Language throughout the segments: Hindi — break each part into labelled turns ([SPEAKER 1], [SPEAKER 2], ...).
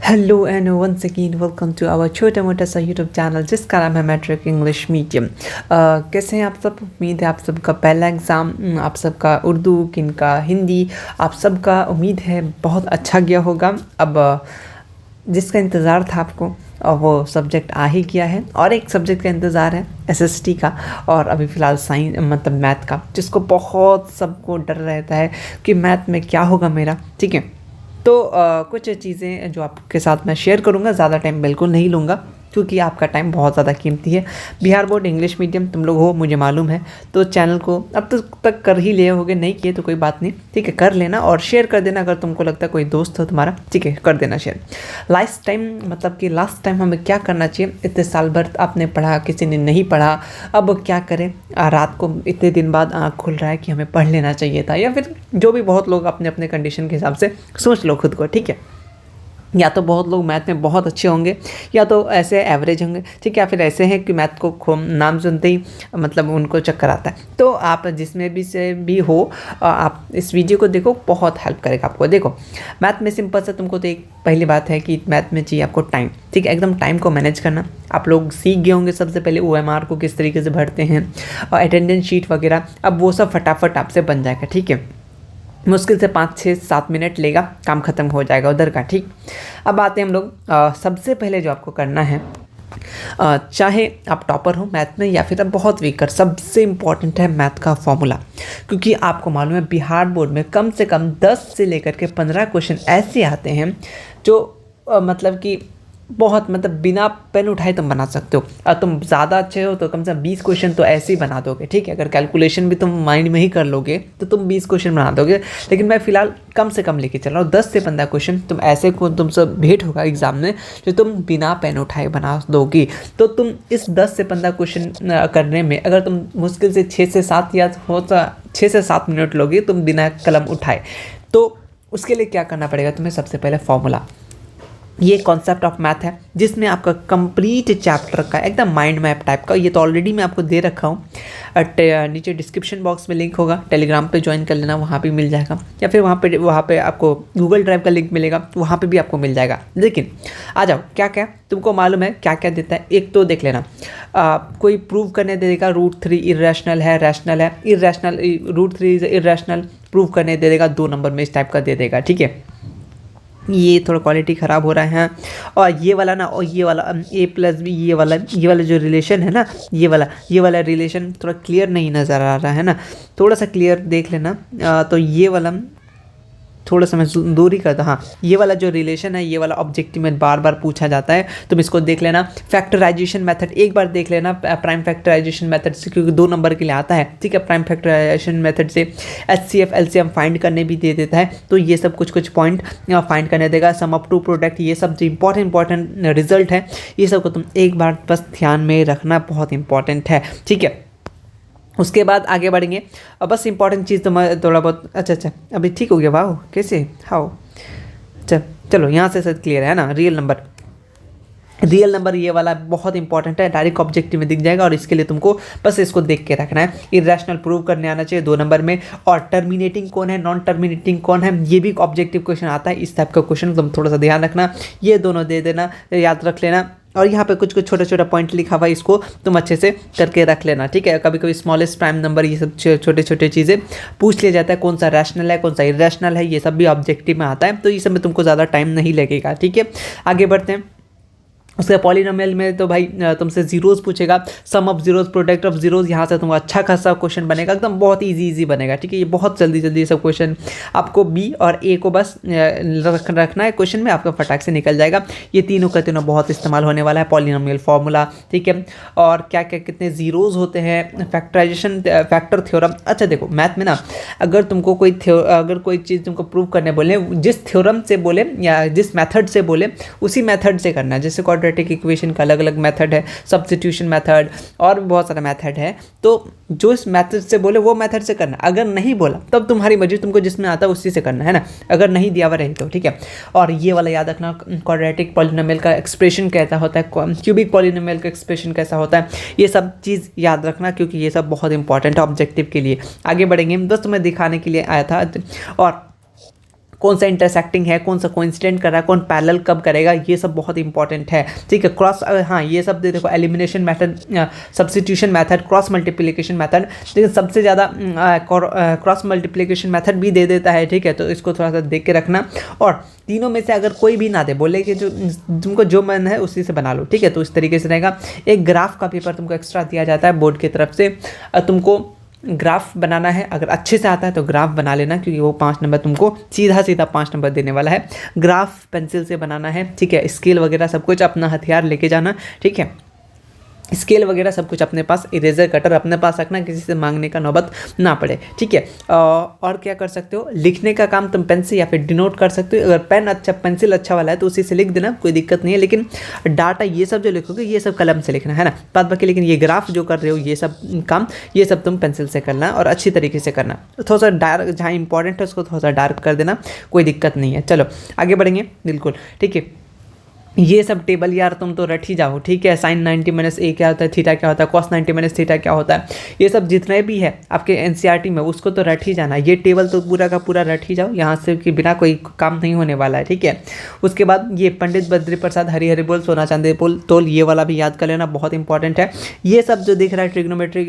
[SPEAKER 1] Hello and once again welcome to our छोटा मोटा सा यूट्यूब चैनल जिसका नाम है मैट्रिक इंग्लिश मीडियम। कैसे हैं आप सब। उम्मीद है आप सबका पहला एग्ज़ाम, आप सबका उर्दू, किनका हिंदी, आप सबका उम्मीद है बहुत अच्छा गया होगा। अब जिसका इंतज़ार था आपको और वो सब्जेक्ट आ ही गया है, और एक सब्जेक्ट का इंतज़ार है एसएसटी का, और अभी फ़िलहाल साइंस मतलब मैथ का, जिसको बहुत सबको डर रहता है कि मैथ में क्या होगा मेरा। ठीक है, तो कुछ चीज़ें जो आपके साथ मैं शेयर करूँगा, ज़्यादा टाइम बिल्कुल नहीं लूँगा क्योंकि आपका टाइम बहुत ज़्यादा कीमती है। बिहार बोर्ड इंग्लिश मीडियम तुम लोग हो, मुझे मालूम है, तो चैनल को अब तक कर ही लिए होगे, नहीं किए तो कोई बात नहीं, ठीक है, कर लेना और शेयर कर देना। अगर तुमको लगता है कोई दोस्त हो तुम्हारा, ठीक है, कर देना शेयर। लास्ट टाइम मतलब कि लास्ट टाइम हमें क्या करना चाहिए, इतने साल भर आपने पढ़ा, किसी ने नहीं पढ़ा, अब क्या करें, रात को इतने दिन बाद आँख खुल रहा है कि हमें पढ़ लेना चाहिए था, या फिर जो भी, बहुत लोग अपने अपने कंडीशन के हिसाब से सोच लो खुद को, ठीक है। या तो बहुत लोग मैथ में बहुत अच्छे होंगे, या तो ऐसे एवरेज होंगे, ठीक है, या फिर ऐसे हैं कि मैथ को नाम सुनते ही मतलब उनको चक्कर आता है। तो आप जिसमें भी से भी हो, आप इस वीडियो को देखो, बहुत हेल्प करेगा आपको। देखो, मैथ में सिंपल से तुमको तो एक पहली बात है कि मैथ में चाहिए आपको टाइम, ठीक है, एकदम टाइम को मैनेज करना। आप लोग सीख गए होंगे सबसे पहले OMR को किस तरीके से भरते हैं, और अटेंडेंस शीट वगैरह, अब वो सब फटाफट आपसे बन जाएगा, ठीक है। मुश्किल से 5-6-7 मिनट लेगा, काम ख़त्म हो जाएगा उधर का, ठीक। अब आते हैं हम लोग, सबसे पहले जो आपको करना है, चाहे आप टॉपर हो मैथ में या फिर आप बहुत वीकर, सबसे इम्पॉर्टेंट है मैथ का फॉर्मूला। क्योंकि आपको मालूम है बिहार बोर्ड में कम से कम 10 से लेकर के 15 क्वेश्चन ऐसे आते हैं जो मतलब कि बहुत, मतलब बिना पेन उठाए तुम बना सकते हो। और तुम ज़्यादा अच्छे हो तो कम से कम 20 क्वेश्चन तो ऐसे ही बना दोगे, ठीक है। अगर कैलकुलेशन भी तुम माइंड में ही कर लोगे तो तुम 20 क्वेश्चन बना दोगे। लेकिन मैं फ़िलहाल कम से कम लेके चल रहा हूँ, 10 से 15 क्वेश्चन तुम ऐसे को तुमसे भेंट होगा एग्जाम में जो तुम बिना पेन उठाए बना दोगी। तो तुम इस 10 से 15 क्वेश्चन करने में अगर तुम मुश्किल से 6 से 7 या हो तो 6 से 7 मिनट लोगे तुम बिना कलम उठाए। तो उसके लिए क्या करना पड़ेगा तुम्हें, सबसे पहले फॉर्मूला। ये कॉन्सेप्ट ऑफ मैथ है जिसमें आपका कंप्लीट चैप्टर का एकदम माइंड मैप टाइप का, ये तो ऑलरेडी मैं आपको दे रखा हूँ, नीचे डिस्क्रिप्शन बॉक्स में लिंक होगा, टेलीग्राम पे ज्वाइन कर लेना, वहाँ पे मिल जाएगा, या फिर वहाँ पे आपको गूगल ड्राइव का लिंक मिलेगा, वहाँ पे भी आपको मिल जाएगा। लेकिन आ जाओ, क्या क्या तुमको मालूम है क्या क्या देता है, एक तो देख लेना, कोई प्रूव करने दे देगा √3 इरेशनल है, रैशनल है, इरेशनल, √3 इरेशनल प्रूव करने दे देगा, 2 नंबर में इस टाइप का दे देगा, ठीक है। ये थोड़ा क्वालिटी ख़राब हो रहा है। और ये वाला ना, और ये वाला A+B, ये वाला जो रिलेशन है ना, ये वाला रिलेशन थोड़ा क्लियर नहीं नज़र आ रहा है ना, थोड़ा सा क्लियर देख लेना। तो ये वाला थोड़ा सा मैं दूरी करता, हाँ, ये वाला जो रिलेशन है, ये वाला ऑब्जेक्टिव में बार बार पूछा जाता है, तुम इसको देख लेना। फैक्टराइजेशन मेथड एक बार देख लेना, प्राइम फैक्टराइजेशन मेथड से, क्योंकि 2 नंबर के लिए आता है, ठीक है। प्राइम फैक्टराइजेशन मेथड से HCF LCM फाइंड करने भी दे देता है, तो ये सब कुछ पॉइंट फाइंड करने देगा। सम अप टू प्रोडक्ट, ये सब जो इंपॉर्टेंट रिजल्ट है, ये सब को तुम एक बार बस ध्यान में रखना, बहुत इंपॉर्टेंट है, ठीक है। उसके बाद आगे बढ़ेंगे, और बस इंपॉर्टेंट चीज़ तो मैं थोड़ा बहुत, अच्छा अभी ठीक हो गया, वाह, कैसे, हाउ, चलो यहाँ से सब क्लियर है ना। रियल नंबर ये वाला बहुत इंपॉर्टेंट है, डायरेक्ट ऑब्जेक्टिव में दिख जाएगा, और इसके लिए तुमको बस इसको देख के रखना है। इरेशनल प्रूव करने आना चाहिए 2 नंबर में, और टर्मिनेटिंग कौन है, नॉन टर्मिनेटिंग कौन है, ये भी ऑब्जेक्टिव क्वेश्चन आता है, इस टाइप का क्वेश्चन तुम थोड़ा सा ध्यान रखना। ये दोनों दे देना, याद रख लेना। और यहाँ पे कुछ छोटा पॉइंट लिखा हुआ है, इसको तुम अच्छे से करके रख लेना, ठीक है। कभी कभी स्मॉलेस्ट प्राइम नंबर, ये सब छोटे चीज़ें पूछ लिया जाता है, कौन सा रैशनल है, कौन सा इरेशनल है, ये सब भी ऑब्जेक्टिव में आता है, तो इस सब में तुमको ज़्यादा टाइम नहीं लगेगा, ठीक है। आगे बढ़ते हैं। उसके पॉलिनोमियल में तो भाई तुमसे जीरोज़ पूछेगा, sum of zeros, product of zeros, यहाँ से तुमको अच्छा खासा क्वेश्चन बनेगा, एकदम बहुत इजी बनेगा, ठीक है। ये बहुत जल्दी ये सब क्वेश्चन आपको B और A को बस रखना है क्वेश्चन में, आपका फटाक से निकल जाएगा। ये तीनों का तीनों बहुत इस्तेमाल होने वाला है, पॉलिनोमियल फार्मूला, ठीक है। और क्या क्या कितने जीरोज़ होते हैं, फैक्टराइजेशन, फैक्टर थ्योरम। अच्छा देखो, मैथ में ना अगर तुमको अगर कोई चीज़ तुमको प्रूव करने बोले, जिस थ्योरम से बोले या जिस मैथड से बोले उसी मैथड से करना है। जैसे क्वाड्रेटिक इक्वेशन का अलग अलग मेथड है, सब्स्टिट्यूशन मेथड, और भी बहुत सारा मेथड है, तो जो इस मेथड से बोले वो मेथड से करना। अगर नहीं बोला तब तुम्हारी मर्जी, तुमको जिसमें आता है उसी से करना है ना, अगर नहीं दिया हुआ रहे तो, ठीक है। और ये वाला याद रखना, क्वाड्रेटिक पॉलिनोमियल का एक्सप्रेशन कैसा होता है, क्यूबिक पॉलिनोमियल का एक्सप्रेशन कैसा होता है, ये सब चीज़ याद रखना, क्योंकि ये सब बहुत इंपॉर्टेंट है ऑब्जेक्टिव के लिए। आगे बढ़ेंगे, बस तुम्हें दिखाने के लिए आया था। और कौन सा इंटरसेक्टिंग है, कौन सा कोइंसिडेंट कर रहा है, कौन पैरेलल कब करेगा, ये सब बहुत इंपॉर्टेंट है। ठीक है, क्रॉस, हाँ ये सब देखो, elimination method, substitution method, cross multiplication method, लेकिन सबसे ज़्यादा क्रॉस मल्टीप्लिकेशन मेथड भी दे देता है। ठीक है, तो इसको थोड़ा सा देख के रखना। और तीनों में से अगर कोई भी ना दे, बोले कि जो तुमको जो मन है उसी से बना लो। ठीक है, तो इस तरीके से रहेगा। एक ग्राफ का पेपर तुमको एक्स्ट्रा दिया जाता है बोर्ड की तरफ से, तुमको ग्राफ बनाना है। अगर अच्छे से आता है तो ग्राफ बना लेना, क्योंकि वो 5 नंबर तुमको सीधा सीधा 5 नंबर देने वाला है। ग्राफ पेंसिल से बनाना है। ठीक है, स्केल वगैरह सब कुछ अपना हथियार लेके जाना। ठीक है, स्केल वगैरह सब कुछ अपने पास, इरेजर कटर अपने पास रखना, किसी से मांगने का नौबत ना पड़े। ठीक है, और क्या कर सकते हो, लिखने का काम तुम पेन से या फिर डिनोट कर सकते हो। अगर पेन अच्छा, पेंसिल अच्छा वाला है तो उसी से लिख देना, कोई दिक्कत नहीं है। लेकिन डाटा ये सब जो लिखोगे ये सब कलम से लिखना है ना, बात बाकी। लेकिन ये ग्राफ जो कर रहे हो ये सब काम, ये सब तुम पेंसिल से करना और अच्छी तरीके से करना। थोड़ा सा डार्क, जहाँ इंपॉर्टेंट है उसको थोड़ा सा डार्क कर देना, कोई दिक्कत नहीं है। चलो आगे बढ़ेंगे, बिल्कुल ठीक है। ये सब टेबल यार तुम तो रट ही जाओ। ठीक है, साइन 90 माइनस ए क्या होता है, थीटा क्या होता है, कॉस 90 माइनस थीटा क्या होता है, ये सब जितने भी है आपके एनसीईआरटी में उसको तो रट ही जाना। ये टेबल तो पूरा का पूरा रट ही जाओ यहाँ से, कि बिना कोई काम नहीं होने वाला है। ठीक है, उसके बाद ये पंडित बद्री प्रसाद हरि हरि बोल सोना चांदी बोल तोल, ये वाला भी याद कर लेना, बहुत इंपॉर्टेंट है। ये सब जो दिख रहा है ट्रिग्नोमेट्री,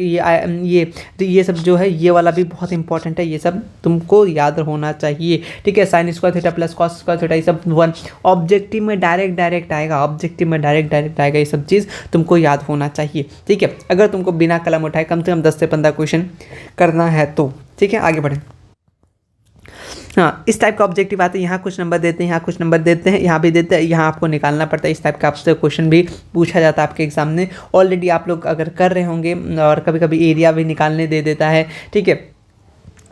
[SPEAKER 1] ये सब जो है ये वाला भी बहुत इंपॉर्टेंट है, ये सब तुमको याद होना चाहिए। ठीक है, sine square theta plus cos square theta, ये सब वन ऑब्जेक्टिव में डायरेक्ट आएगा, ऑब्जेक्टिव में डायरेक्ट आएगा, ये सब चीज़ तुमको याद होना चाहिए। ठीक है, अगर तुमको बिना कलम उठाए कम से कम 10 से 15 क्वेश्चन करना है तो। ठीक है, आगे बढ़ें। हाँ, इस टाइप का ऑब्जेक्टिव आते हैं, यहाँ कुछ नंबर देते हैं, यहाँ कुछ नंबर देते हैं, यहाँ भी देते हैं, यहाँ आपको निकालना पड़ता है। इस टाइप का आपसे क्वेश्चन भी पूछा जाता है आपके एग्जाम में। ऑलरेडी आप लोग अगर कर रहे होंगे, और कभी कभी एरिया भी निकालने दे देता है। ठीक है,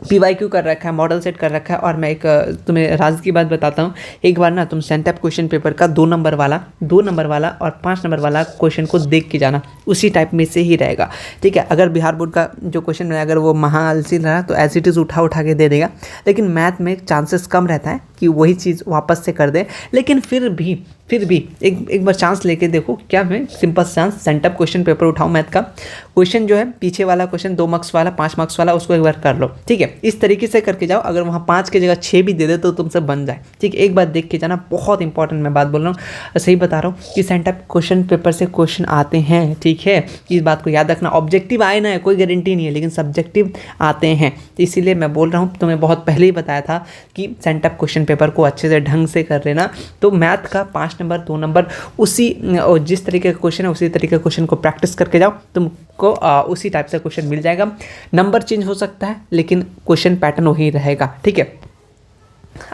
[SPEAKER 1] PYQ कर रखा है, मॉडल सेट कर रखा है। और मैं एक तुम्हें राज की बात बताता हूँ, एक बार ना तुम सेंटअप क्वेश्चन पेपर का 2 नंबर वाला और 5 नंबर वाला क्वेश्चन को देख के जाना, उसी टाइप में से ही रहेगा। ठीक है, अगर बिहार बोर्ड का जो क्वेश्चन है अगर वो महाआलसी रहा तो एज इट इज़ उठा के दे देगा, लेकिन मैथ में चांसेस कम रहता है कि वही चीज़ वापस से कर दे। लेकिन फिर भी एक बार चांस लेके देखो, क्या है simple chance, sent up question paper उठाओ, मैथ का क्वेश्चन जो है पीछे वाला क्वेश्चन 2 मार्क्स वाला 5 मार्क्स वाला, उसको एक बार कर लो। ठीक है, इस तरीके से करके जाओ, अगर वहाँ 5 की जगह 6 भी दे दे तो तुमसे बन जाए। ठीक है, एक बार देख के जाना, बहुत इंपॉर्टेंट मैं बात बोल रहा हूँ, सही बता रहा हूँ कि सेंटअप क्वेश्चन पेपर से क्वेश्चन आते हैं। ठीक है, इस बात को याद रखना। ऑब्जेक्टिव आए ना, कोई गारंटी नहीं है, लेकिन सब्जेक्टिव आते हैं, तो इसीलिए मैं बोल रहा हूँ, तुम्हें बहुत पहले ही बताया था कि सेंटअप क्वेश्चन पेपर को अच्छे से ढंग से कर लेना। तो मैथ का 5 नंबर 2 नंबर उसी जिस तरीके का क्वेश्चन है उसी तरीके का क्वेश्चन को प्रैक्टिस करके जाओ, तुमको उसी टाइप से क्वेश्चन मिल जाएगा। नंबर चेंज हो सकता है लेकिन क्वेश्चन पैटर्न वही रहेगा। ठीक है,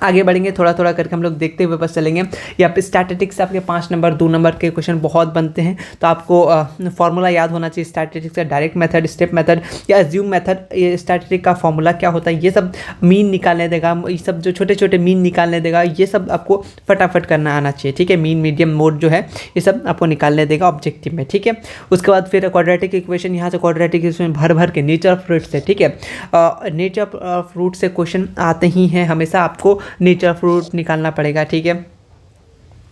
[SPEAKER 1] आगे बढ़ेंगे, थोड़ा थोड़ा करके हम लोग देखते हुए बस चलेंगे। यहाँ पे स्टैटिस्टिक्स से आपके 5 नंबर 2 नंबर के क्वेश्चन बहुत बनते हैं, तो आपको फॉर्मूला याद होना चाहिए स्टैटिस्टिक्स का, डायरेक्ट मेथड, स्टेप मेथड या एज्यूम मेथड। ये स्टैटिस्टिक्स का फॉर्मूला क्या होता है, ये सब मीन निकालने देगा, ये सब जो छोटे छोटे मीन निकालने देगा, ये सब आपको फटाफट करना आना चाहिए। ठीक है, मीन मीडियम मोड जो है ये सब आपको निकालने देगा ऑब्जेक्टिव में। ठीक है, उसके बाद फिर क्वाड्रेटिक इक्वेशन, यहाँ से क्वाड्रेटिक इक्वेशन भर के नेचर ऑफ फ्रूट से। ठीक है, नेचर ऑफ फ्रूट से क्वेश्चन आते ही हैं, हमेशा आपको नेचर फ्रूट निकालना पड़ेगा। ठीक है,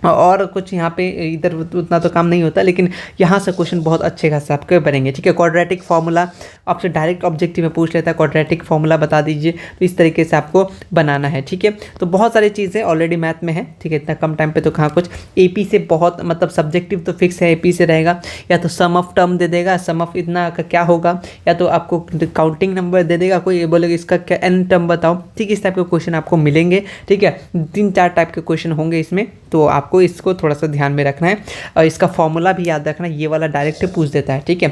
[SPEAKER 1] और कुछ यहाँ पे इधर उतना तो काम नहीं होता, लेकिन यहाँ से क्वेश्चन बहुत अच्छे खासे आपके बनेंगे। ठीक है, क्वाड्रेटिक फार्मूला आपसे डायरेक्ट ऑब्जेक्टिव में पूछ लेता है, क्वाड्रेटिक फार्मूला बता दीजिए, तो इस तरीके से आपको बनाना है। ठीक है, तो बहुत सारी चीज़ें ऑलरेडी मैथ में है। ठीक है, इतना कम टाइम पे तो कहाँ कुछ। एपी से बहुत मतलब सब्जेक्टिव तो फिक्स है, एपी से रहेगा, या तो सम ऑफ टर्म दे देगा, सम ऑफ इतना का क्या होगा, या तो आपको काउंटिंग नंबर दे देगा, कोई बोलेगा इसका क्या एन टर्म बताओ। ठीक है, इस टाइप के क्वेश्चन आपको मिलेंगे। ठीक है, 3-4 टाइप के क्वेश्चन होंगे इसमें, तो आपको इसको थोड़ा सा ध्यान में रखना है। और इसका फॉर्मूला भी याद रखना, ये वाला डायरेक्ट ही पूछ देता है। ठीक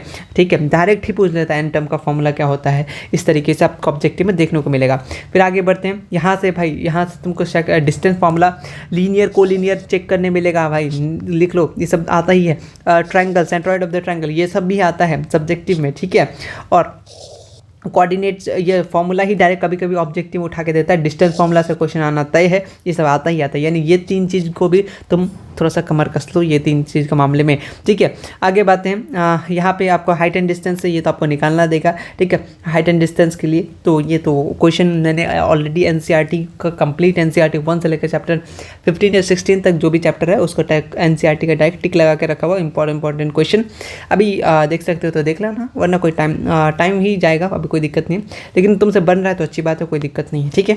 [SPEAKER 1] है, डायरेक्ट ही पूछ लेता है एन टर्म का फॉर्मूला क्या होता है, इस तरीके से आपको ऑब्जेक्टिव में देखने को मिलेगा। फिर आगे बढ़ते हैं, यहाँ से भाई, यहाँ से तुमको distance formula, linear collinear check करने मिलेगा भाई, लिख लो, ये सब आता ही है। Triangle, centroid of the triangle, ये सब भी आता है सब्जेक्टिव में। ठीक है, और कोऑर्डिनेट्स, ये फॉर्मूला ही डायरेक्ट कभी कभी ऑब्जेक्टिव उठा के देता है, डिस्टेंस फॉर्मूला से क्वेश्चन आना तय है, ये सब आता ही आता है। यानी ये 3 चीज़ को भी तुम थोड़ा सा कमर कस लो, ये 3 चीज़ के मामले में। ठीक है, आगे बातें हैं, यहाँ पे आपको हाइट एंड डिस्टेंस है, ये तो आपको निकालना देगा। ठीक है, हाइट एंड डिस्टेंस के लिए तो ये तो क्वेश्चन मैंने ऑलरेडी एनसीईआरटी का कंप्लीट, एनसीईआरटी 1 से लेकर चैप्टर 15 या 16 तक जो भी चैप्टर है उसको एनसीईआरटी का डायरेक्ट टिक लगा के रखा हुआ इंपॉर्टेंट क्वेश्चन। अभी देख सकते हो तो देख लेना, वरना कोई टाइम ही जाएगा, अभी कोई दिक्कत नहीं, लेकिन तुमसे बन रहा है तो अच्छी बात है, कोई दिक्कत नहीं है। ठीक है,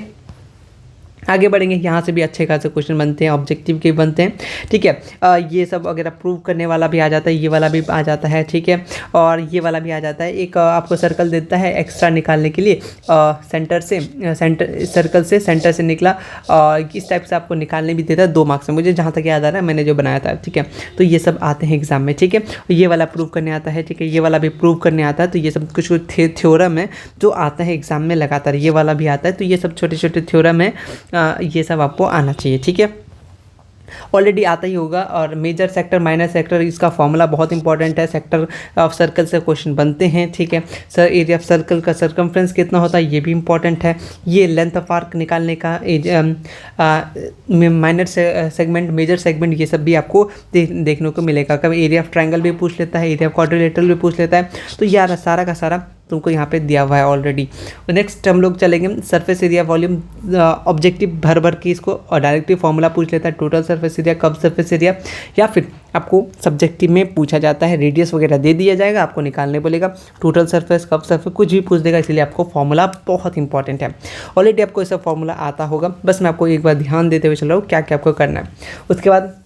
[SPEAKER 1] आगे बढ़ेंगे, यहाँ से भी अच्छे खासे क्वेश्चन बनते हैं, ऑब्जेक्टिव के बनते हैं, ठीक है। ये सब अगर प्रूव करने वाला भी आ जाता है, ये वाला भी आ जाता है, ठीक है, और ये वाला भी आ जाता है। एक आपको सर्कल देता है एक्स्ट्रा निकालने के लिए, सर्कल से सेंटर से निकला, और इस टाइप से आपको निकालने भी देता है 2 मार्क्स में, मुझे जहाँ तक याद आ रहा है मैंने जो बनाया था, ठीक है। तो ये सब आते हैं एग्जाम में, ठीक है। ये वाला प्रूव करने आता है, ठीक है, ये वाला भी प्रूव करने आता है। तो ये सब कुछ थ्योरम है जो आता है एग्जाम में लगातार, ये वाला भी आता है। तो ये सब छोटे छोटे थ्योरम है, ये सब आपको आना चाहिए, ठीक है। ऑलरेडी आता ही होगा। और मेजर सेक्टर माइनर सेक्टर, इसका फॉर्मूला बहुत इंपॉर्टेंट है। सेक्टर ऑफ सर्कल से क्वेश्चन बनते हैं, ठीक है। सर एरिया ऑफ सर्कल का सर्कमफ्रेंस कितना होता है, ये भी इंपॉर्टेंट है। ये लेंथ ऑफ आर्क निकालने का माइनर सेगमेंट, मेजर सेगमेंट, ये सब भी आपको देखने को मिलेगा। कभी एरिया ऑफ ट्रायंगल भी पूछ लेता है, एरिया ऑफ क्वाड्रिलेटरल भी पूछ लेता है। तो यार सारा का सारा तुमको यहाँ पे दिया हुआ है ऑलरेडी। नेक्स्ट हम लोग चलेंगे सरफेस एरिया वॉल्यूम, ऑब्जेक्टिव भर भर के इसको और डायरेक्टली फॉर्मूला पूछ लेता है, टोटल सरफेस एरिया, कब सरफेस एरिया, या फिर आपको सब्जेक्टिव में पूछा जाता है, रेडियस वगैरह दे दिया जाएगा, आपको निकालने बोलेगा, टोटल सरफेस, कब सरफेस, कुछ भी पूछ देगा। इसलिए आपको फॉर्मूला बहुत इंपॉर्टेंट है। ऑलरेडी आपको ऐसा फॉर्मूला आता होगा, बस मैं आपको एक बार ध्यान देते हुए चल रहा हूँ क्या क्या आपको करना है। उसके बाद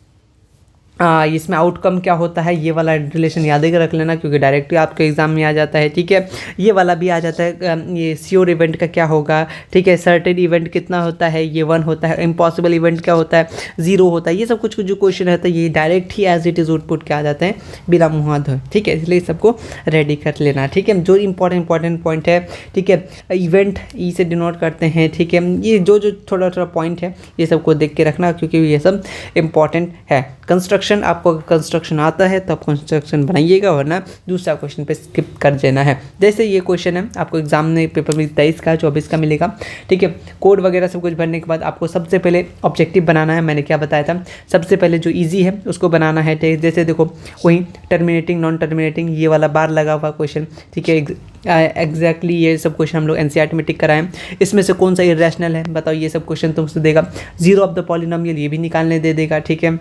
[SPEAKER 1] इसमें आउटकम क्या होता है, ये वाला रिलेशन याद ही रख लेना, क्योंकि डायरेक्टली आपके एग्जाम में आ जाता है, ठीक है। ये वाला भी आ जाता है, ये श्योर इवेंट का क्या होगा, ठीक है। सर्टेन इवेंट कितना होता है, ये 1 होता है। इम्पॉसिबल इवेंट क्या होता है, 0 होता है। ये सब कुछ जो क्वेश्चन रहता है ये डायरेक्ट ही एज इट इज़ आउटपुट के आ जाते हैं बिना मुँह धोए, ठीक है। इसलिए सबको रेडी कर लेना, ठीक है। जो इंपॉर्टेंट पॉइंट है, ठीक है, इवेंट ई से डिनोट करते हैं, ठीक है। ये जो थोड़ा थोड़ा पॉइंट है ये सबको देख के रखना, क्योंकि ये सब इंपॉर्टेंट है। कंस्ट्रक्शन, आपको कंस्ट्रक्शन आता है तो आप कंस्ट्रक्शन बनाइएगा, वरना दूसरा क्वेश्चन पे स्किप कर देना है। जैसे ये क्वेश्चन है आपको एग्जाम में पेपर में 23 का 24 का मिलेगा, ठीक है। कोड वगैरह सब कुछ भरने के बाद आपको सबसे पहले ऑब्जेक्टिव बनाना है। मैंने क्या बताया था, सबसे पहले जो ईजी है उसको बनाना है। जैसे देखो वही टर्मिनेटिंग, नॉन टर्मिनेटिंग, ये वाला बार लगा हुआ क्वेश्चन, ठीक है। एग्जैक्टली ये सब क्वेश्चन हम लोग एनसीईआरटी में टिक कराएं। इसमें से कौन सा इरेशनल है बताओ, ये सब क्वेश्चन तुमसे देगा। जीरो ऑफ द पॉलिनोमियल, ये भी निकालने दे देगा, ठीक है।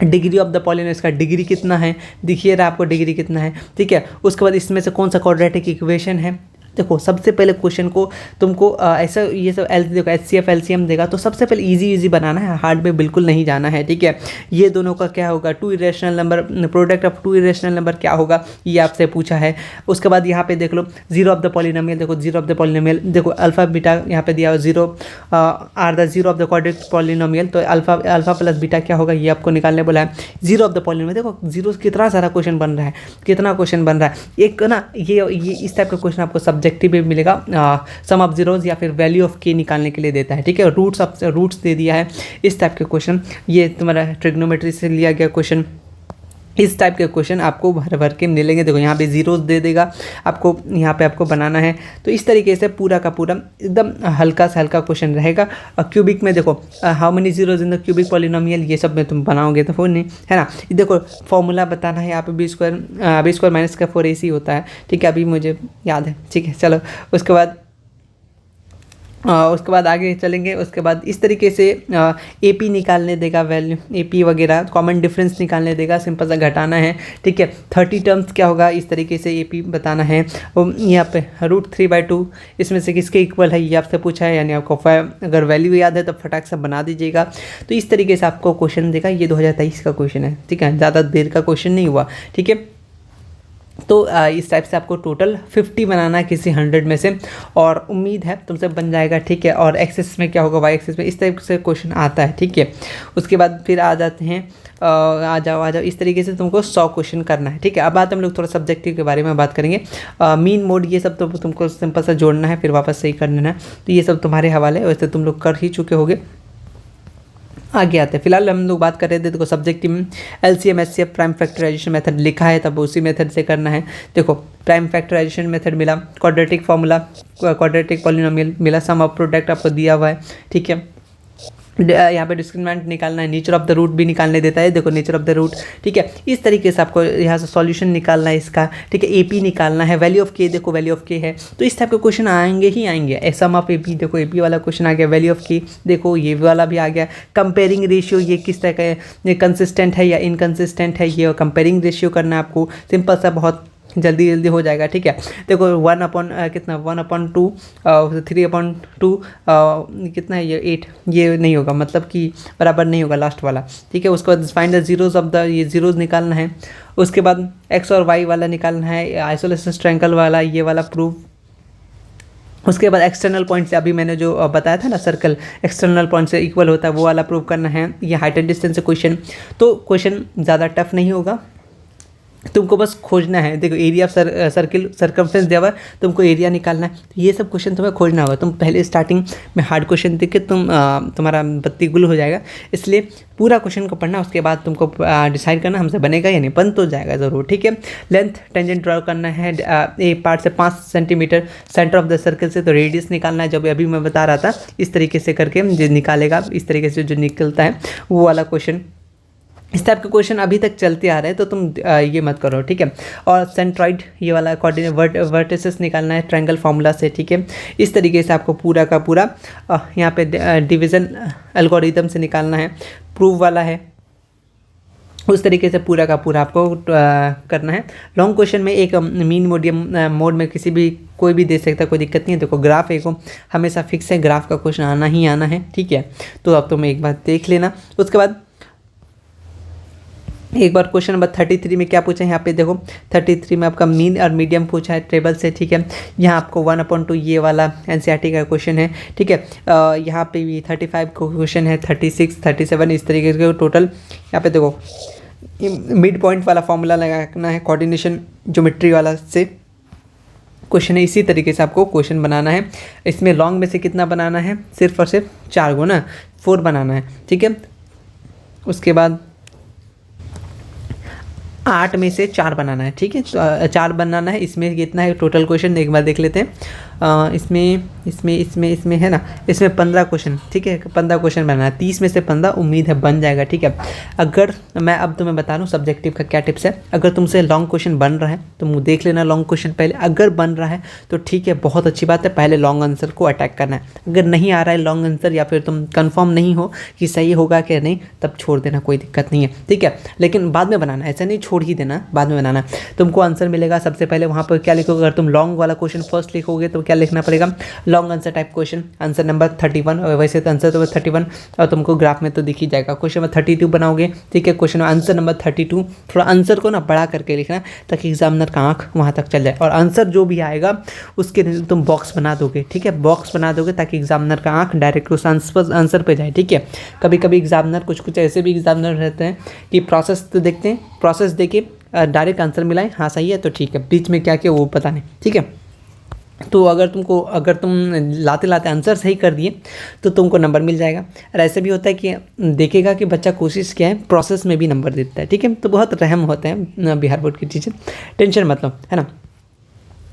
[SPEAKER 1] डिग्री ऑफ द पॉलिनोमियल, इसका डिग्री कितना है दिखिए रहा आपको, डिग्री कितना है, ठीक है। उसके बाद इसमें से कौन सा क्वाड्रेटिक इक्वेशन है। देखो सबसे पहले क्वेश्चन को तुमको ऐसा ये सब देखो HCF LCM देगा, तो सबसे पहले इजी बनाना है, हार्ड में बिल्कुल नहीं जाना है, ठीक है। ये दोनों का क्या होगा, 2 irrational number, product of 2 irrational number क्या होगा, ये आपसे पूछा है। उसके बाद यहाँ पे देख लो जीरो ऑफ द पॉलिनोमियल, देखो जीरो ऑफ द पॉलिनोमियल, देखो अल्फा बीटा यहाँ पे दिया हुआ, zero are the zero of the quadratic polynomial, तो अल्फा प्लस बीटा क्या होगा, ये आपको निकालने बोला है। जीरो ऑफ द पॉलिनोमियल, देखो जीरो कितना सारा क्वेश्चन बन रहा है, कितना क्वेश्चन बन रहा है। एक ना ये इस टाइप का क्वेश्चन आपको सब्जेक्टिव मिलेगा, सम ऑफ जीरोज या फिर वैल्यू ऑफ के निकालने के लिए देता है, ठीक है। रूट्स दे दिया है, इस टाइप के क्वेश्चन, ये तुम्हारा ट्रिग्नोमेट्री से लिया गया क्वेश्चन। इस टाइप के क्वेश्चन आपको भर भर के मिलेंगे। देखो यहाँ पे जीरोस दे देगा आपको, यहाँ पे आपको बनाना है। तो इस तरीके से पूरा का पूरा एकदम हल्का से हल्का क्वेश्चन रहेगा। और क्यूबिक में देखो how many zeros in the cubic polynomial, ये सब में तुम बनाओगे तो नहीं है ना। देखो फॉर्मूला बताना है यहाँ पे बी स्क्वायर माइनस का 4AC होता है, ठीक है। अभी मुझे याद है, ठीक है। चलो उसके बाद आगे चलेंगे। उसके बाद इस तरीके से AP निकालने देगा, वैल्यू AP वगैरह, कॉमन डिफरेंस निकालने देगा, सिंपल सा घटाना है, ठीक है। 30 टर्म्स क्या होगा, इस तरीके से AP बताना है। यहाँ पे √3/2 इसमें से किसके इक्वल है ये आपसे पूछा है, यानी आपको अगर वैल्यू याद है तो फटाक से बना दीजिएगा। तो इस तरीके से आपको क्वेश्चन देगा। ये 2023 का क्वेश्चन है, ठीक है, ज़्यादा देर का क्वेश्चन नहीं हुआ, ठीक है। तो इस टाइप से आपको टोटल 50 बनाना है किसी 100 में से, और उम्मीद है तुमसे बन जाएगा, ठीक है। और एक्सेस में क्या होगा, वाई एक्सेस में इस टाइप से क्वेश्चन आता है, ठीक है। उसके बाद फिर आ जाते हैं, आ जाओ इस तरीके से तुमको 100 क्वेश्चन करना है, ठीक है। अब बात हम लोग थोड़ा सब्जेक्टिव के बारे में बात करेंगे। मीन मोड ये सब तो तुमको सिंपल सा जोड़ना है, फिर वापस सही कर लेना है। तो ये सब तुम्हारे हवाले, वैसे तुम लोग कर ही चुके होगे। आगे आते हैं, फिलहाल हम लोग बात कर रहे थे। देखो सब्जेक्टिव में LCM HCF prime factorization method लिखा है, तब उसी मेथड से करना है। देखो प्राइम फैक्टराइजेशन मेथड मिला, क्वाड्रेटिक फॉर्मूला, क्वाड्रेटिक पॉलिनोमियल मिला, सम ऑफ प्रोडक्ट आपको दिया हुआ है, ठीक है। यहाँ पे डिस्क्रिमिनेंट निकालना है, नेचर ऑफ द रूट भी निकालने देता है, देखो नेचर ऑफ द रूट, ठीक है। इस तरीके से आपको यहाँ से सॉल्यूशन निकालना है इसका, ठीक है। AP निकालना है, वैल्यू ऑफ के, देखो वैल्यू ऑफ के है, तो इस टाइप के क्वेश्चन आएंगे ही आएंगे। सम ऑफ AP, देखो AP वाला क्वेश्चन आ गया, वैल्यू ऑफ के देखो ये वाला भी आ गया। कंपेयरिंग रेशियो, ये किस तरह का है, ये कंसिस्टेंट है या इनकंसिस्टेंट है, ये कंपेयरिंग रेशियो करना है आपको, सिंपल सा बहुत जल्दी जल्दी हो जाएगा, ठीक है। देखो 1 अपॉन कितना 1/2 3/2 कितना है ये 8, ये नहीं होगा, मतलब कि बराबर नहीं होगा लास्ट वाला, ठीक है। उसके बाद find the zeros of the, ये जीरोज निकालना है। उसके बाद एक्स और वाई वाला निकालना है, आइसोलेशन ट्रायंगल वाला ये वाला प्रूफ। उसके बाद एक्सटर्नल पॉइंट से अभी मैंने जो बताया था ना, सर्कल एक्सटर्नल पॉइंट से इक्वल होता है, वो वाला प्रूव करना है। ये हाइट एंड डिस्टेंस से क्वेश्चन, तो क्वेश्चन ज़्यादा टफ नहीं होगा, तुमको बस खोजना है। देखो एरिया ऑफ सर्किल सर्कमफ्रेंस दिया हुआ है, तुमको एरिया निकालना है। तो ये सब क्वेश्चन तुम्हें खोजना होगा। तुम पहले स्टार्टिंग में हार्ड क्वेश्चन देख के तुम्हारा बत्ती गुल हो जाएगा, इसलिए पूरा क्वेश्चन को पढ़ना, उसके बाद तुमको डिसाइड करना हमसे बनेगा या नहीं, बन तो जाएगा ज़रूर, ठीक है। लेंथ टेंजेंट ड्रॉ करना है ए पार्ट से 5 centimetre, centre of the circle से तो रेडियस निकालना है, जो अभी मैं बता रहा था इस तरीके से करके जो निकालेगा, इस तरीके से जो निकलता है वो वाला क्वेश्चन। इस टाइप के क्वेश्चन अभी तक चलते आ रहे हैं, तो तुम ये मत करो, ठीक है। और सेंट्रॉइड ये वाला कोऑर्डिनेट वर्टिसेस निकालना है ट्रायंगल फार्मूला से, ठीक है। इस तरीके से आपको पूरा का पूरा यहाँ पे डिवीज़न एल्गोरिथम से निकालना है, प्रूफ वाला है, उस तरीके से पूरा का पूरा आपको करना है। लॉन्ग क्वेश्चन में एक मीन मीडियम मोड में किसी भी कोई भी दे सकता है, कोई दिक्कत नहीं है। देखो ग्राफ एक हमेशा फिक्स है, ग्राफ का क्वेश्चन आना ही आना है, ठीक है। तो अब तुम एक बार देख लेना। उसके बाद एक बार क्वेश्चन नंबर 33 में क्या पूछा है, यहाँ पे देखो 33 में आपका मीन और मीडियम पूछा है टेबल से, ठीक है। यहाँ आपको 1/2 ये वाला एनसीईआरटी का क्वेश्चन है, ठीक है। यहाँ पे भी 35 का क्वेश्चन है, 36 37 इस तरीके के टोटल। यहाँ पे देखो मिड पॉइंट वाला फॉर्मूला लगाना है, कोऑर्डिनेशन ज्योमेट्री वाला से क्वेश्चन है। इसी तरीके से आपको क्वेश्चन बनाना है। इसमें लॉन्ग में से कितना बनाना है, सिर्फ और सिर्फ 4 गुना 4 बनाना है, ठीक है। उसके बाद 8 में से 4 बनाना है, ठीक है। तो 4 बनाना है। इसमें कितना है टोटल क्वेश्चन एक बार देख लेते हैं। इसमें है ना, इसमें 15 क्वेश्चन, ठीक है। 15 क्वेश्चन बनाना है, 30 में से 15 उम्मीद है बन जाएगा, ठीक है। अगर मैं अब तुम्हें बता दूँ सब्जेक्टिव का क्या टिप्स है। अगर तुमसे लॉन्ग क्वेश्चन बन रहा है तो देख लेना लॉन्ग क्वेश्चन पहले, अगर बन रहा है तो ठीक है, बहुत अच्छी बात है, पहले लॉन्ग आंसर को अटैक करना है। अगर नहीं आ रहा है लॉन्ग आंसर, या फिर तुम कंफर्म नहीं हो कि सही होगा कि नहीं, तब छोड़ देना, कोई दिक्कत नहीं है, ठीक है। लेकिन बाद में बनाना, ऐसा नहीं छोड़ ही देना, बाद में बनाना। तुमको आंसर मिलेगा, सबसे पहले वहाँ पर क्या लिखोगे, अगर तुम लॉन्ग वाला क्वेश्चन फर्स्ट लिखोगे तो क्या लिखना पड़ेगा, long answer type question, answer number 31। वैसे तो आंसर तो 31 और तुमको ग्राफ में तो दिख ही जाएगा। क्वेश्चन नंबर 32 बनाओगे, ठीक है। क्वेश्चन आंसर नंबर 32, थोड़ा आंसर को ना बड़ा करके लिखना ताकि एग्जामिनर का आँख वहाँ तक चल जाए, और आंसर जो भी आएगा उसके तुम बॉक्स बना दोगे, ठीक है। बॉक्स बना दोगे ताकि एग्जामिनर का आँख डायरेक्ट उस आंसर पे जाए, ठीक है। कभी कभी एग्जामिनर कुछ ऐसे भी एग्जामिनर रहते हैं कि प्रोसेस तो देखते हैं, प्रोसेस देके डायरेक्ट आंसर मिलाएं, हाँ सही है तो ठीक है, बीच में क्या क्या वो पता नहीं, ठीक है। तो अगर तुम लाते लाते आंसर सही कर दिए तो तुमको नंबर मिल जाएगा। और ऐसे भी होता है कि देखेगा कि बच्चा कोशिश किया है, प्रोसेस में भी नंबर देता है, ठीक है। तो बहुत रहम होते हैं बिहार बोर्ड के टीचर, टेंशन मत लो, है ना।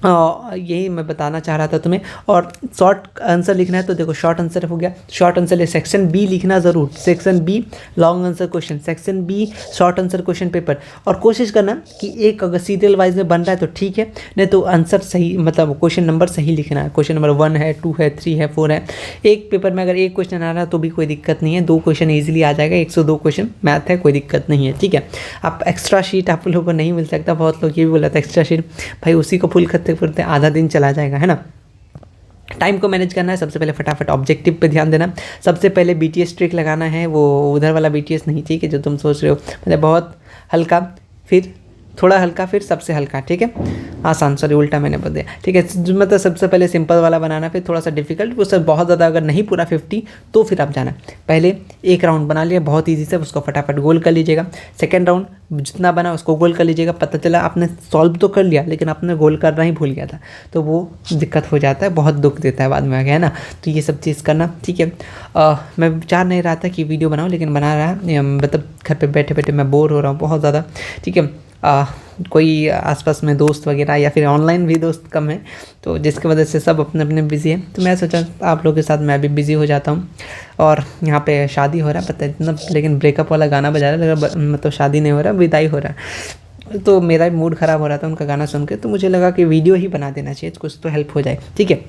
[SPEAKER 1] यही मैं बताना चाह रहा था तुम्हें। और शॉर्ट आंसर लिखना है तो देखो शॉर्ट आंसर हो गया, शॉर्ट आंसर सेक्शन बी लिखना ज़रूर, section B long answer question, section B short answer question paper. और कोशिश करना कि एक अगर सीरियल वाइज में बन रहा है तो ठीक है, नहीं तो आंसर सही, मतलब क्वेश्चन नंबर सही लिखना है। क्वेश्चन नंबर 1 है, 2 है, 3 है, 4 है। एक पेपर में अगर एक क्वेश्चन आ रहा है तो भी कोई दिक्कत नहीं है, 2 क्वेश्चन ईजिली आ जाएगा, 102 क्वेश्चन मैथ है, कोई दिक्कत नहीं है, ठीक है। आप एक्स्ट्रा शीट आप लोगों को नहीं मिल सकता, बहुत लोग ये भी बोला था एक्स्ट्रा शीट, भाई उसी को फुल करते करते आधा दिन चला जाएगा, है ना। टाइम को मैनेज करना है, सबसे पहले फटाफट ऑब्जेक्टिव पे ध्यान देना। सबसे पहले BTS ट्रिक लगाना है, वो उधर वाला BTS नहीं, ठीक है, जो तुम सोच रहे हो, मतलब बहुत हल्का, फिर थोड़ा हल्का, फिर सबसे हल्का, ठीक है, आसान, सॉरी उल्टा मैंने बोल दिया, ठीक है। मतलब सबसे पहले सिंपल वाला बनाना, फिर थोड़ा सा डिफिकल्ट, वो सब बहुत ज़्यादा अगर नहीं पूरा 50 तो फिर आप जाना। पहले एक राउंड बना लिया बहुत ईजी से, उसको फटाफट गोल कर लीजिएगा। सेकेंड राउंड जितना बना उसको गोल कर लीजिएगा। पता चला आपने सॉल्व तो कर लिया लेकिन आपने गोल करना ही भूल गया था, तो वो दिक्कत हो जाता है, बहुत दुख देता है बाद में आगे, है ना। तो ये सब चीज़ करना, ठीक है। मैं चाह नहीं रहा था कि वीडियो बनाऊँ, लेकिन बना रहा, मतलब घर पे बैठे बैठे मैं बोर हो रहा हूँ बहुत ज़्यादा, ठीक है। कोई आसपास में दोस्त वगैरह या फिर ऑनलाइन भी दोस्त कम है, तो जिसकी वजह से सब अपने अपने बिज़ी हैं। तो मैं सोचा आप लोगों के साथ मैं भी बिज़ी हो जाता हूँ। और यहाँ पे शादी हो रहा है, पता है इतना, लेकिन ब्रेकअप वाला गाना बजा रहा है, मतलब शादी नहीं हो रहा, विदाई हो रहा है। तो मेरा भी मूड ख़राब हो रहा था उनका गाना सुन के, तो मुझे लगा कि वीडियो ही बना देना चाहिए, कुछ तो हेल्प हो जाए, ठीक है।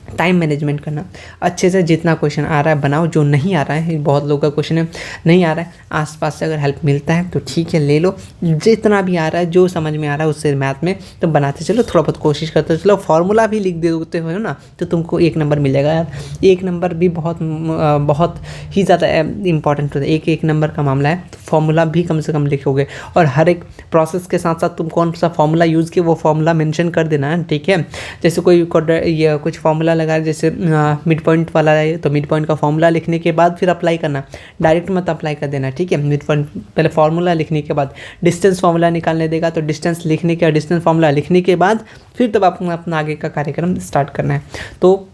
[SPEAKER 1] टाइम मैनेजमेंट करना, अच्छे से जितना क्वेश्चन आ रहा है बनाओ, जो नहीं आ रहा है, बहुत लोगों का क्वेश्चन है नहीं आ रहा है, आसपास से अगर हेल्प मिलता है तो ठीक है ले लो, जितना भी आ रहा है जो समझ में आ रहा है उससे मैथ में तो बनाते चलो, थोड़ा बहुत कोशिश करते चलो, फार्मूला भी लिख देते हो ना तो तुमको 1 नंबर मिलेगा यार। 1 नंबर भी बहुत ही ज़्यादा इंपॉर्टेंट होता है, एक नंबर का मामला है, तो फार्मूला भी कम से कम लिखोगे, और हर एक प्रोसेस के साथ साथ तुम कौन सा फार्मूला यूज़ किए वो फार्मूला मेंशन कर देना है, ठीक है। जैसे कोई ये कुछ फार्मूला लगा, जैसे मिड पॉइंट वाला है तो मिड पॉइंट का फार्मूला लिखने के बाद फिर अप्लाई करना, डायरेक्ट मत अप्लाई कर देना, ठीक है। मिड पॉइंट पहले फार्मूला लिखने के बाद डिस्टेंस फार्मूला निकालने देगा तो डिस्टेंस लिखने के, डिस्टेंस फार्मूला लिखने के बाद फिर तब आपको अपना आगे का कार्यक्रम स्टार्ट करना है। तो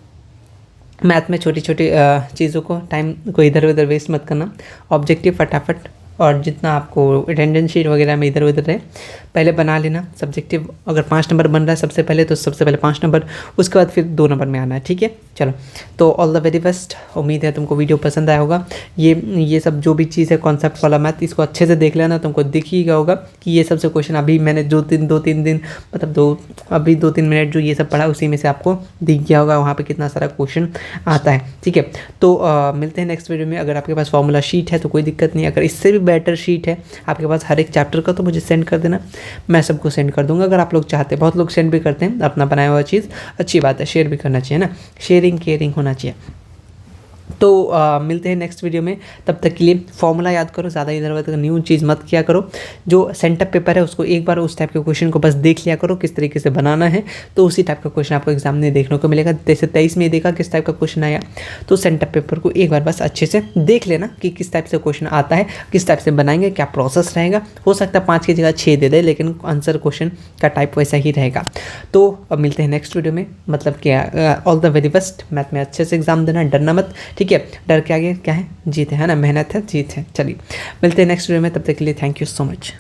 [SPEAKER 1] मैथ में छोटी छोटी चीज़ों को, टाइम को इधर उधर वेस्ट मत करना, ऑब्जेक्टिव फटाफट, और जितना आपको अटेंडेंस शीट वगैरह में इधर उधर है पहले बना लेना। सब्जेक्टिव अगर 5 नंबर बन रहा है सबसे पहले तो सबसे पहले 5 नंबर, उसके बाद फिर 2 नंबर में आना है, ठीक है। चलो तो ऑल द वेरी बेस्ट, उम्मीद है तुमको वीडियो पसंद आया होगा। ये सब जो भी चीज़ है कॉन्सेप्ट वाला मैथ, इसको अच्छे से देख लेना, तुमको दिख ही गया होगा कि ये सबसे क्वेश्चन अभी मैंने दो तीन दिन मतलब 2-3 मिनट जो ये सब पढ़ा उसी में से आपको दिख गया होगा वहाँ पर कितना सारा क्वेश्चन आता है, ठीक है। तो मिलते हैं नेक्स्ट वीडियो में। अगर आपके पास फॉर्मूला शीट है तो कोई दिक्कत नहीं, अगर इससे भी बेटर शीट है आपके पास हर एक चैप्टर का तो मुझे सेंड कर देना, मैं सबको सेंड कर दूंगा अगर आप लोग चाहते हैं। बहुत लोग सेंड भी करते हैं अपना बनाया हुआ चीज़, अच्छी बात है, शेयर भी करना चाहिए ना, शेयरिंग केयरिंग होना चाहिए। तो मिलते हैं नेक्स्ट वीडियो में, तब तक के लिए फॉर्मूला याद करो, ज़्यादा इधर उधर न्यू चीज़ मत किया करो। जो सेंटअप पेपर है उसको एक बार उस टाइप के क्वेश्चन को बस देख लिया करो किस तरीके से बनाना है, तो उसी टाइप का क्वेश्चन आपको एग्जाम में देखने को मिलेगा। जैसे 23 में देखा किस टाइप का क्वेश्चन आया, तो सेंटअप पेपर को एक बार बस अच्छे से देख लेना कि किस टाइप से क्वेश्चन आता है, किस टाइप से बनाएंगे, क्या प्रोसेस रहेगा। हो सकता है 5 की जगह 6 दे दे, लेकिन आंसर क्वेश्चन का टाइप वैसा ही रहेगा। तो अब मिलते हैं नेक्स्ट वीडियो में, मतलब क्या, all the very best, math में अच्छे से एग्जाम देना, डरना मत, ठीक है। डर के आगे क्या है, जीत है ना, मेहनत है जीत है। चलिए मिलते हैं नेक्स्ट वीडियो में, तब तक के लिए थैंक यू सो मच।